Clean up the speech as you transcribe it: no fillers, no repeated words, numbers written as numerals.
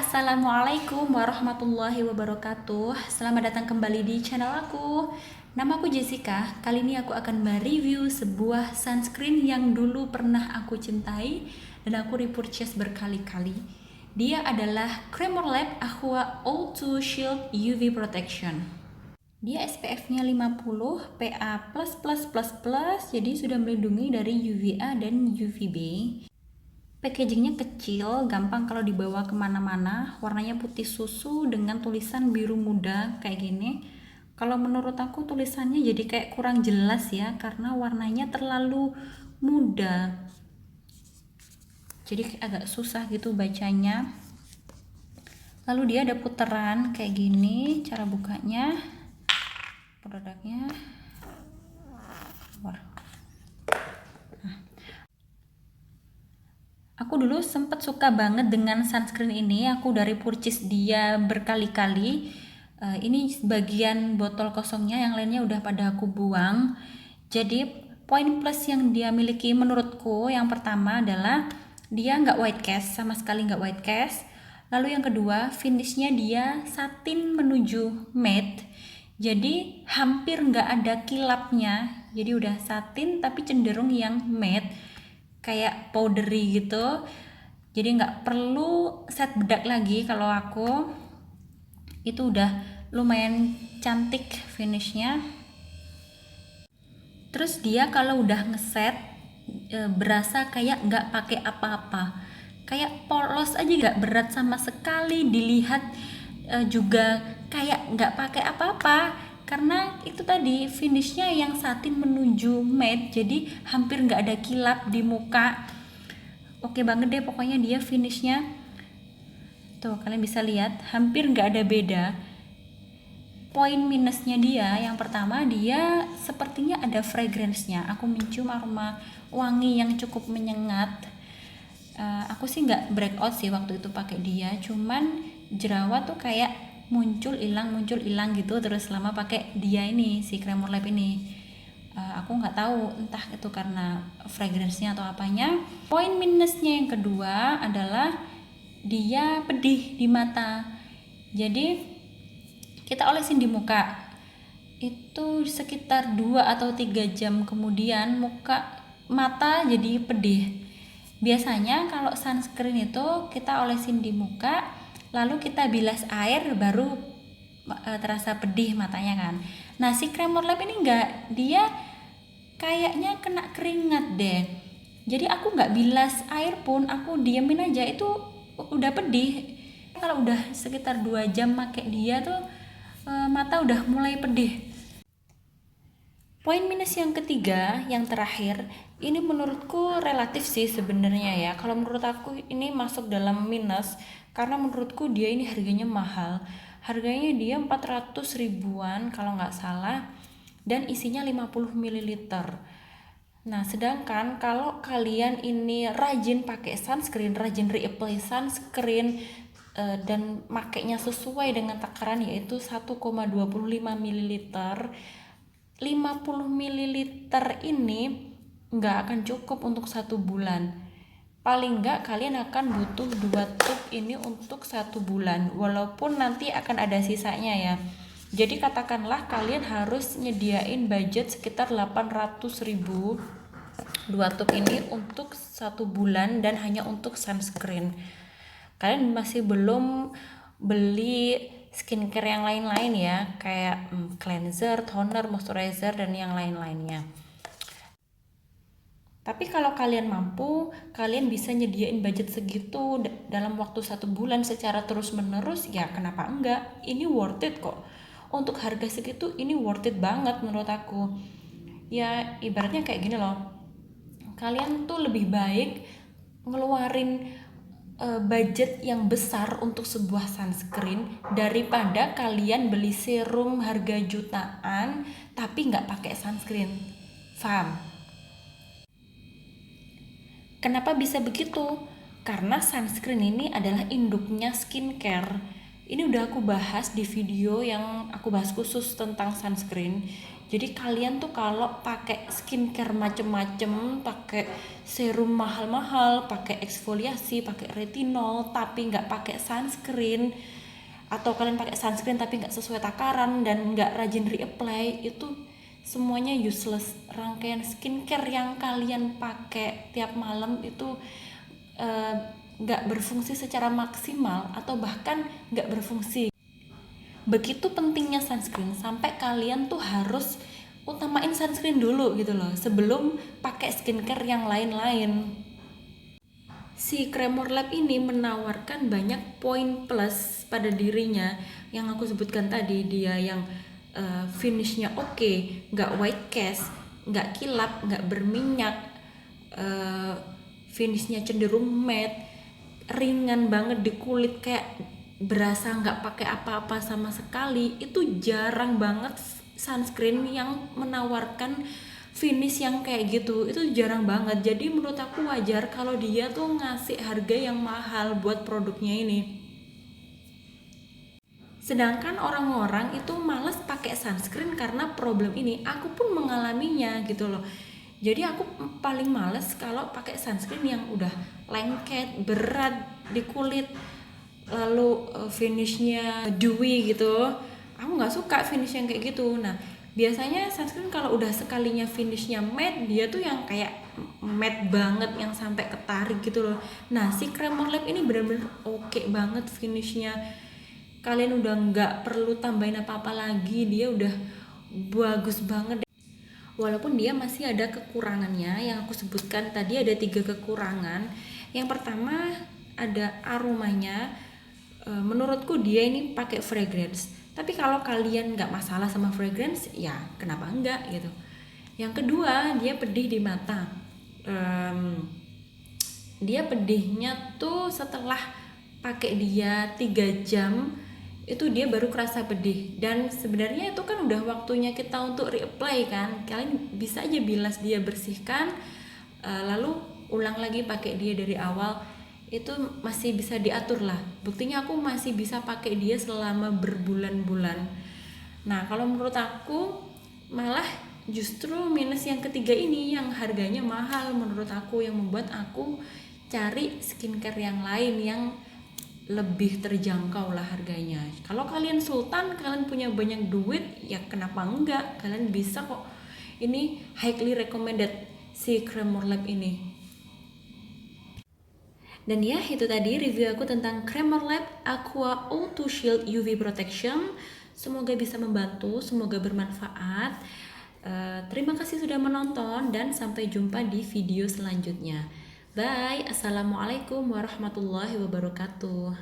Assalamualaikum warahmatullahi wabarakatuh. Selamat datang kembali di channel aku. Nama aku Jessica. Kali ini aku akan mereview sebuah sunscreen yang dulu pernah aku cintai dan aku repurchase berkali-kali. Dia adalah Cremor Lab Aqua O2 Shield UV Protection. Dia SPF-nya 50, PA++++, jadi sudah melindungi dari UVA dan UVB. Packagingnya kecil, gampang kalau dibawa kemana-mana. Warnanya putih susu dengan tulisan biru muda kayak gini. Kalau menurut aku tulisannya jadi kayak kurang jelas ya, karena warnanya terlalu muda. Jadi agak susah gitu bacanya. Lalu dia ada putaran kayak gini, cara bukanya. Produknya. Aku dulu sempet suka banget dengan sunscreen ini. Aku dari purchase dia berkali-kali. Ini bagian botol kosongnya, yang lainnya udah pada aku buang. Jadi poin plus yang dia miliki menurutku yang pertama adalah dia nggak white cast, sama sekali nggak white cast. Lalu yang kedua, finishnya dia satin menuju matte. Jadi hampir nggak ada kilapnya. Jadi udah satin tapi cenderung yang matte, kayak powdery gitu. Jadi nggak perlu set bedak lagi. Kalau aku itu udah lumayan cantik finishnya. Terus dia kalau udah ngeset berasa kayak nggak pakai apa-apa, kayak polos aja, nggak berat sama sekali dilihat, juga kayak nggak pakai apa-apa, karena itu tadi finishnya yang satin menuju matte, jadi hampir nggak ada kilap di muka. Oke banget deh pokoknya dia finishnya. Tuh kalian bisa lihat hampir nggak ada beda. Poin minusnya dia yang pertama, dia sepertinya ada fragrance-nya. Aku mencium aroma wangi yang cukup menyengat. Aku sih nggak breakout sih waktu itu pakai dia, cuman jerawat tuh kayak muncul hilang gitu terus selama pakai dia ini, si Cremor Lab ini. Aku nggak tahu entah itu karena fragrance-nya atau apanya. Poin minusnya yang kedua adalah dia pedih di mata. Jadi kita olesin di muka itu sekitar 2 atau 3 jam kemudian mata jadi pedih. Biasanya kalau sunscreen itu kita olesin di muka lalu kita bilas air baru terasa pedih matanya kan. Nah si Cremor Lab ini enggak, dia kayaknya kena keringat deh. Jadi aku nggak bilas air pun, aku diamin aja itu udah pedih. Kalau udah sekitar 2 jam pakai dia tuh mata udah mulai pedih. Poin minus yang ketiga, yang terakhir, ini menurutku relatif sih sebenarnya ya. Kalau menurut aku ini masuk dalam minus karena menurutku dia ini harganya mahal. Harganya dia 400 ribuan kalau nggak salah, dan isinya 50 ml. Nah, sedangkan kalau kalian ini rajin pakai sunscreen, rajin reapply sunscreen, dan makainya sesuai dengan takaran yaitu 1,25 ml, 50 ml ini nggak akan cukup untuk 1 bulan. Paling nggak kalian akan butuh 2 tube ini untuk 1 bulan, walaupun nanti akan ada sisanya ya. Jadi katakanlah kalian harus nyediain budget sekitar 800 ribu 2 tube ini untuk 1 bulan dan hanya untuk sunscreen. Kalian masih belum beli skincare yang lain-lain ya, kayak cleanser, toner, moisturizer, dan yang lain-lainnya. Tapi kalau kalian mampu, kalian bisa nyediain budget segitu dalam waktu 1 bulan secara terus-menerus, ya kenapa enggak? Ini worth it kok. Untuk harga segitu ini worth it banget menurut aku. Ya ibaratnya kayak gini loh, kalian tuh lebih baik ngeluarin budget yang besar untuk sebuah sunscreen daripada kalian beli serum harga jutaan tapi nggak pakai sunscreen. Paham? Kenapa bisa begitu? Karena sunscreen ini adalah induknya skincare. Ini udah aku bahas di video yang aku bahas khusus tentang sunscreen. Jadi kalian tuh kalau pakai skincare macem-macem, pakai serum mahal-mahal, pakai eksfoliasi, pakai retinol, tapi nggak pakai sunscreen, atau kalian pakai sunscreen tapi nggak sesuai takaran dan nggak rajin reapply, itu semuanya useless. Rangkaian skincare yang kalian pakai tiap malam itu eh, nggak berfungsi secara maksimal atau bahkan nggak berfungsi. Begitu pentingnya sunscreen sampai kalian tuh harus utamain sunscreen dulu gitu loh sebelum pakai skincare yang lain-lain. Si Cremor Lab ini menawarkan banyak poin plus pada dirinya yang aku sebutkan tadi. Dia yang finishnya oke, nggak white cast, nggak kilap, nggak berminyak, finishnya cenderung matte, ringan banget di kulit, kayak berasa nggak pakai apa-apa sama sekali. Itu jarang banget sunscreen yang menawarkan finish yang kayak gitu, itu jarang banget. Jadi menurut aku wajar kalau dia tuh ngasih harga yang mahal buat produknya ini. Sedangkan orang-orang itu males pakai sunscreen karena problem ini. Aku pun mengalaminya gitu loh. Jadi aku paling males kalau pakai sunscreen yang udah lengket, berat di kulit, lalu finishnya dewy gitu. Aku nggak suka finish yang kayak gitu. Nah, biasanya sunscreen kalau udah sekalinya finishnya matte, dia tuh yang kayak matte banget yang sampai ketarik gitu loh. Nah, si Cremor Lab ini bener-bener oke banget finishnya. Kalian udah nggak perlu tambahin apa-apa lagi, dia udah bagus banget. Walaupun dia masih ada kekurangannya yang aku sebutkan tadi, ada 3 kekurangan. Yang pertama ada aromanya. Menurutku dia ini pakai fragrance. Tapi kalau kalian nggak masalah sama fragrance, ya kenapa enggak gitu. Yang kedua, dia pedih di mata. Dia pedihnya tuh setelah pakai dia 3 jam itu dia baru kerasa pedih. Dan sebenarnya itu kan udah waktunya kita untuk reapply kan. Kalian bisa aja bilas dia, bersihkan, lalu ulang lagi pakai dia dari awal. Itu masih bisa diatur lah. Buktinya aku masih bisa pakai dia selama berbulan-bulan. Nah, kalau menurut aku malah justru minus yang ketiga ini yang harganya mahal menurut aku, yang membuat aku cari skincare yang lain yang lebih terjangkau lah harganya. Kalau kalian sultan, kalian punya banyak duit, ya kenapa enggak, kalian bisa kok. Ini highly recommended si Cremor Lab ini. Dan ya, itu tadi review aku tentang Cremor Lab Aqua Auto Shield UV Protection. Semoga bisa membantu, semoga bermanfaat. Terima kasih sudah menonton dan sampai jumpa di video selanjutnya. Bye. Assalamualaikum warahmatullahi wabarakatuh.